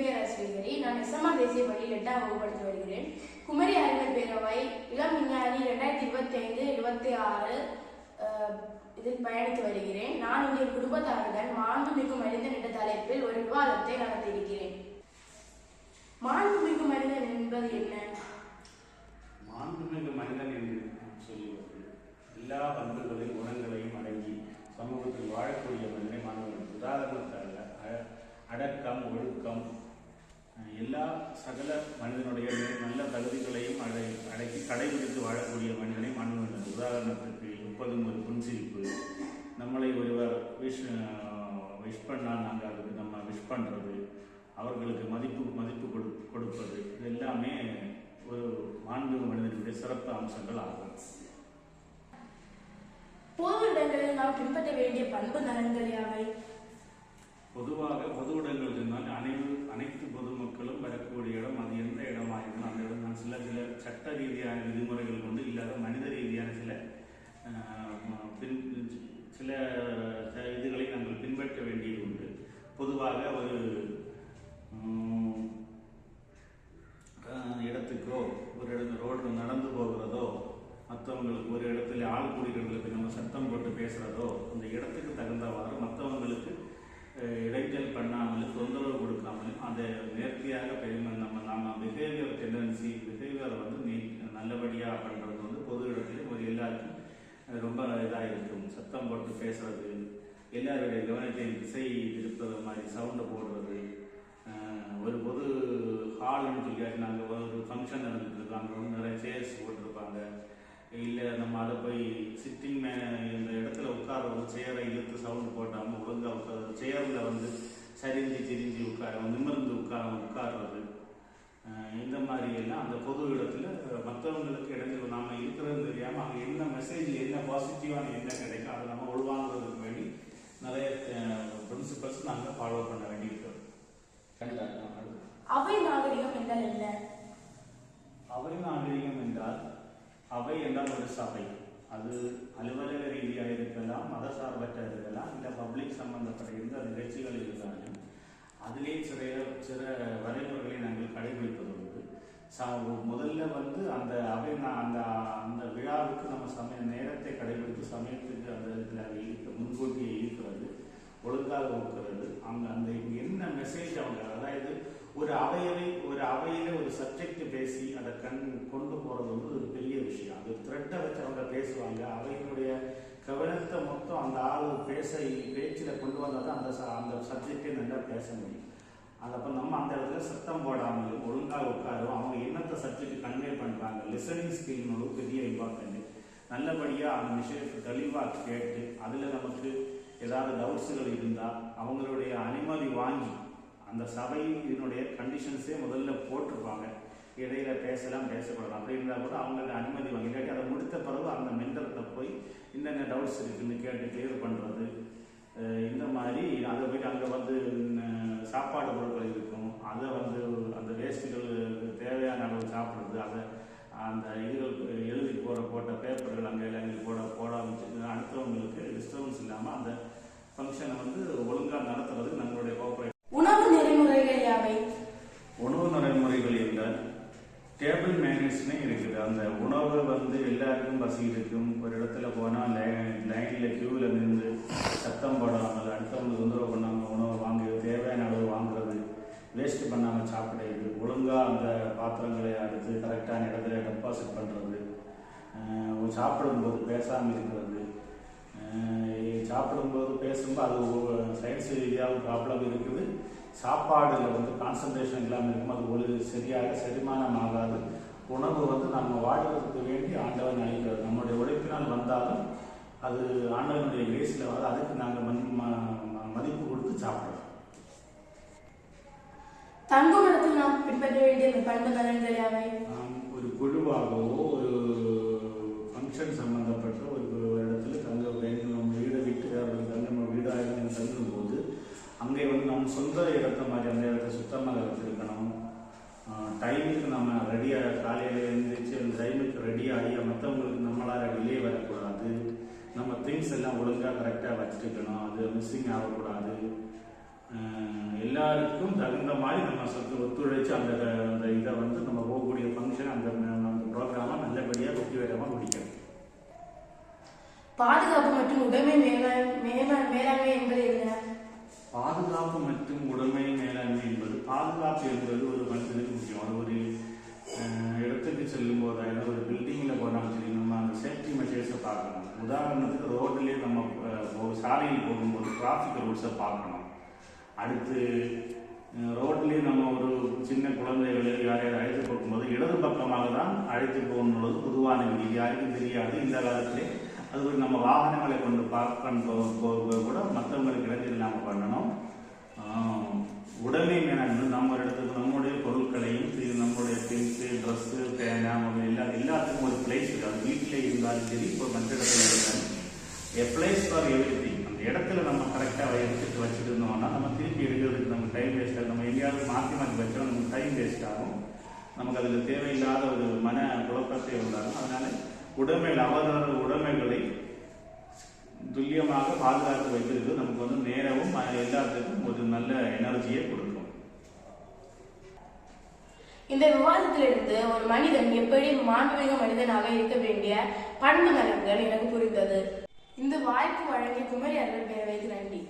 பெயர் ஸ்ரீஹரி. நான் எஸ்எம்ஆர் தேசிய பள்ளியில் 8ஆம் வகுப்பு படித்து வருகிறேன். குமரி அறிவியல் பேரவை இளம் விஞ்ஞானி 2025-26 இதில் பயணித்து வருகிறேன். நான் இங்கே குடும்பத்தாருடன் மாண்புமிகு மனிதன் என்ற தலைப்பில் ஒரு விவாதத்தை நடத்தியிருக்கிறேன். மாண்புமிகு மனிதன் என்பது என்ன? மாண்புமிகு மனிதன் என்று சொல்லுவது எல்லா பண்புகளையும் குணங்களையும் அடங்கி சமூகத்தில் வாழக்கூடிய மனிதனை மாண்புமிகு. உதாரணத்தாக அடக்கம், ஒழுக்கம், எல்லா சகல மனிதனுடைய நல்ல தகுதிகளையும் அடக்கி கடைபிடித்து வாழக்கூடிய மனிதனை மாண்புமிகு. உதாரணத்துக்கு எப்போதும் ஒரு புன்சிரிப்பு, நம்மளை ஒருவர் விஷ் பண்ணால் நாங்கள் அதுக்கு நம்ம விஷ் பண்ணுறது, அவர்களுக்கு மதிப்பு கொடுப்பது, இது எல்லாமே ஒரு மாண்புமிகு மனிதனுடைய சிறப்பு அம்சங்கள் ஆகும். பொது இடங்களில் நாம் பின்பற்ற வேண்டிய பண்பு நலன்கள் யாவை? பொதுவாக பொது இடங்கள் இருந்தால் அனைத்து பொதுமக்களும் வரக்கூடிய இடம், அது எந்த இடமாயிருக்கும் அந்த இடம் நான் சில சட்ட ரீதியான விதிமுறைகள் கொண்டு இல்லாத மனித ரீதியான சில இதுகளை நாங்கள் பின்பற்ற வேண்டியது உண்டு. பொதுவாக ஒரு இடத்துக்கோ ஒரு இடத்துல ரோடு நடந்து போகிறதோ, மற்றவங்களுக்கு ஒரு இடத்துல ஆள் கூடிகளுக்கு நம்ம சத்தம் போட்டு பேசுகிறதோ, அந்த இடத்துக்கு தகுந்தவாறு மற்றவங்களுக்கு இடைஞ்சல் பண்ணாமலும் தொந்தரவு கொடுக்காமலும் அதை நேர்த்தியாக நம்ம பிஹேவியர் பிஹேவியரை வந்து நல்லபடியாக பண்ணுறது வந்து பொது இடத்துல ஒரு எல்லாருக்கும் ரொம்ப இதாக இருக்கும். சத்தம் போட்டு பேசுறது, எல்லாருடைய கவனத்தை திசை திருப்பது மாதிரி சவுண்டை போடுறது, ஒரு பொது ஹால்னு சொல்லியாச்சு நாங்கள் ஒரு ஃபங்க்ஷன் நடந்துட்டு இருக்கோம், அங்கே வந்து நிறைய சேர்ஸ் போட்டிருப்பாங்க, இல்லை நம்ம அதை போய் சிட்டிங் இந்த இடத்துல உட்கார்றது சேரை இழுத்து சவுண்டு போட்டாமல் ஒழுங்காக உட்கார்றது, சேரில் வந்து சரிஞ்சு நிமிர்ந்து உட்கார்றது, இந்த மாதிரி எல்லாம் அந்த பொது இடத்துல மற்றவங்களுக்கு இடைஞ்சல் நாம் இருக்கிறது தெரியாமல் அங்கே என்ன மெசேஜ், என்ன பாசிட்டிவான என்ன கிடைக்கும் அதை நம்ம உள்வாங்கிறதுக்கு வேண்டி நிறைய பிரின்சிபல்ஸ் நாங்கள் ஃபாலோ பண்ண வேண்டியிருக்கிறோம். அவை நாகரிகம் என்றால் என்ன? அவை நாகரிகம் என்றால், அவை என்றால் ஒரு சபை, அது அலுவலக ரீதியாக இருக்கலாம், மத சார்பற்ற இருக்கலாம், இல்லை பப்ளிக் சம்பந்தப்பட்ட எந்த நிகழ்ச்சிகள் இருந்தாலும் அதிலே சில வரைமுறைகளை நாங்கள் கடைபிடிப்பது உண்டு. முதல்ல வந்து அந்த அவை அந்த விழாவுக்கு நம்ம நேரத்தை கடைபிடித்து சமயத்துக்கு அந்த இதில் முன்கூட்டியே இருக்கிறது, ஒழுங்காக இருக்கிறது. அந்த என்ன மெசேஜ் அவங்க, அதாவது ஒரு அவையில ஒரு சப்ஜெக்ட் பேசி அதை கொண்டு போறது வந்து ஒரு பெரிய விஷயம். அது த்ரெட்டை வச்சு அவங்க பேசுவாங்க, அவையினுடைய கவனத்தை மொத்தம் அந்த ஆள் பேச்சில் கொண்டு வந்தால் தான் அந்த சப்ஜெக்டே நல்லா பேச முடியும். அதப்போ நம்ம அந்த இடத்துல சத்தம் போடாமல் ஒழுங்காக உட்காரும், அவங்க என்னத்தை சப்ஜெக்ட் கன்வே பண்ணுறாங்க, லிசனிங் ஸ்கில்னு பெரிய இம்பார்ட்டன்ட். நல்லபடியாக அந்த விஷயத்தை தெளிவாக கேட்டு அதில் நமக்கு ஏதாவது டவுட்ஸுகள் இருந்தால் அவங்களுடைய அனுமதி வாங்கி, அந்த சபையினுடைய கண்டிஷன்ஸே முதல்ல போட்டிருப்பாங்க, இடையில பேசலாம் பேசப்படலாம் அப்படி இருந்தால் கூட அவங்களோட அனுமதி வாங்கி, இல்லாட்டி அதை முடித்த பிறகு அந்த மென்டர்கிட்ட போய் என்னென்ன டவுட்ஸ் இருக்குன்னு கேட்டு கிளியர் பண்ணுறது. இந்த மாதிரி அதை போய்ட்டு அங்கே வந்து சாப்பாடு பொருட்கள் இருக்கும், அதை வந்து அந்த வேஸ்ட்டுகள் தேவையான அளவு சாப்பிட்றது, அதை அந்த இதுகள் எழுதி போட்ட பேப்பர்கள் அங்கே எல்லாம் போடாமல் அடுத்தவங்களுக்கு டிஸ்டர்பன்ஸ் இல்லாமல் அந்த ஃபங்க்ஷனை வந்து ஒழுங்காக நடத்துறதுக்கு நம்மளுடைய கோஆபரேட். உணவு நெறிமுறைகள் யாவை? உணவு நடைமுறைகள் என்றால் டேபிள் மேனேஜ்னே இருக்குது. அந்த உணவு வந்து எல்லாருக்கும் பசி இருக்கும். ஒரு இடத்துல போனால் லைனில் கியூவில் நின்று சத்தம் போடாமல் அடுத்தவங்க தொந்தரவு பண்ணாமல் உணவு வாங்கி தேவையான அளவு வாங்குறது, வேஸ்ட் பண்ணாமல் சாப்பிடுறது, ஒழுங்காக அந்த பாத்திரங்களை அடுத்து கரெக்டான இடத்துல டெபாசிட் பண்ணுறது, சாப்பிடும்போது பேசாமல் இருக்கிறது, சாப்பிடும்போது பேசும்போது அது சயின்ஸ் ரீதியாக ப்ராப்ளம் இருக்குது. சாப்பாடுல வந்து கான்சன்ட்ரேஷன் இல்லாமல் இருக்கும், அது ஒரு சரியாக செரிமானம் ஆகாது. உணவு வந்து நம்ம வாழ்வதற்கு வேண்டி ஆண்டவன் அளிக்கிறது, நம்மளுடைய உழைப்பினால் வந்தாலும் அது ஆண்டவனுடைய கிரேஸில் வராது, அதுக்கு நாங்கள் மதிப்பு கொடுத்து சாப்பிட்றோம். தங்கும் இடத்தில் நாம் பின்பற்ற வேண்டிய பண்பு நலன்கள் யாவை? ஒரு குழுவாகவோ ஒரு ஃபங்க்ஷன் சம்பந்தப்பட்ட ஒரு இடத்துல தங்க வேண்டும், வீடை விட்டு நம்ம வீடாக தங்கும் போது அங்கே வந்து நம்ம சொந்த இடத்த மாதிரி அந்த இடத்த சுத்தமாக வச்சுருக்கணும். டைமுக்கு நம்ம ரெடியாக காலையில் எழுந்திரிச்சு அந்த டைமுக்கு ரெடியாகி மற்றவங்களுக்கு நம்மளால் வெளியே வரக்கூடாது. நம்ம திங்ஸ் எல்லாம் ஒழுங்காக கரெக்டாக வச்சுருக்கணும், அது மிஸ்ஸிங் ஆகக்கூடாது. எல்லாருக்கும் தகுந்த மாதிரி நம்ம ஒத்துழைச்சு அந்த அந்த இதை வந்து நம்ம போகக்கூடிய ஃபங்க்ஷன் அந்த ப்ரோக்ராமை நல்லபடியாக வெற்றிகரமாக முடிக்கணும். பாதுகாப்பு மற்றும் உடைமை மேலாண்மை என்பது என்ன? பாதுகாப்பு மற்றும் உடைமை மேலாண்மை என்பது, பாதுகாப்பு என்பது ஒரு மனுஷனுக்கு முக்கியம். அது ஒரு இடத்துக்கு செல்லும் போது, அதாவது ஒரு பில்டிங்கில் போனாலும் சரி, நம்ம அந்த சேஃப்டி மெஷர்ஸை பார்க்கணும். உதாரணத்துக்கு ரோட்லேயே நம்ம சாலையில் போகும்போது டிராஃபிக் ரூல்ஸை பார்க்கணும். அடுத்து ரோட்லேயே நம்ம ஒரு சின்ன குழந்தைகளை யாரையாவது அழைத்து போகும்போது இடது பக்கமாக தான் அழைத்து போகும்போது பொதுவான விதி, யாருக்கும் தெரியாது. இந்த காலத்திலே அது ஒரு நம்ம வாகனங்களை கொண்டு போக கூட மற்றவங்களுக்கு இடைஞ்சல் இல்லாமல் பண்ணணும். உடைமை மேலாண்மை, நம்ம இடத்துக்கு நம்முடைய பொருட்களையும் நம்மளுடைய திங்ஸு, ட்ரெஸ்ஸு, பேனா எல்லாத்துக்கும் ஒரு பிளேஸ் இருக்குது. அது வீட்டில் இருந்தாலும் சரி, இப்போ மற்ற இடத்துல இருந்தாலும் பிளேஸ் ஃபார் எவ்ரிதிங். அந்த இடத்துல நம்ம கரெக்டாக எடுத்துட்டு வச்சுருந்தோம்னா நம்ம திருப்பி எடுக்கிறதுக்கு நம்ம டைம் வேஸ்ட் ஆகும். நம்ம எங்கேயாவது மாற்றி வச்சோம் நமக்கு டைம் வேஸ்ட் ஆகும். நமக்கு அதில் தேவையில்லாத ஒரு மன குழப்பத்தை உண்டாகும். அதனால அவரவர் உடைமைகளை துல்லியமாக பாதுகாத்து வைத்திருக்கு நமக்கு வந்து நேரமும் எல்லாத்துக்கும் ஒரு நல்ல எனர்ஜியை கொடுக்கும். இந்த விவாதத்திலிருந்து ஒரு மனிதன் எப்படி மாண்புமிகு மனிதனாக இருக்க வேண்டிய பண்பு நலன்கள் எனக்கு புரிந்தது. இந்த வாய்ப்பு வழங்கிய குமரி அறிவியல் பேரவைக்கு நன்றி.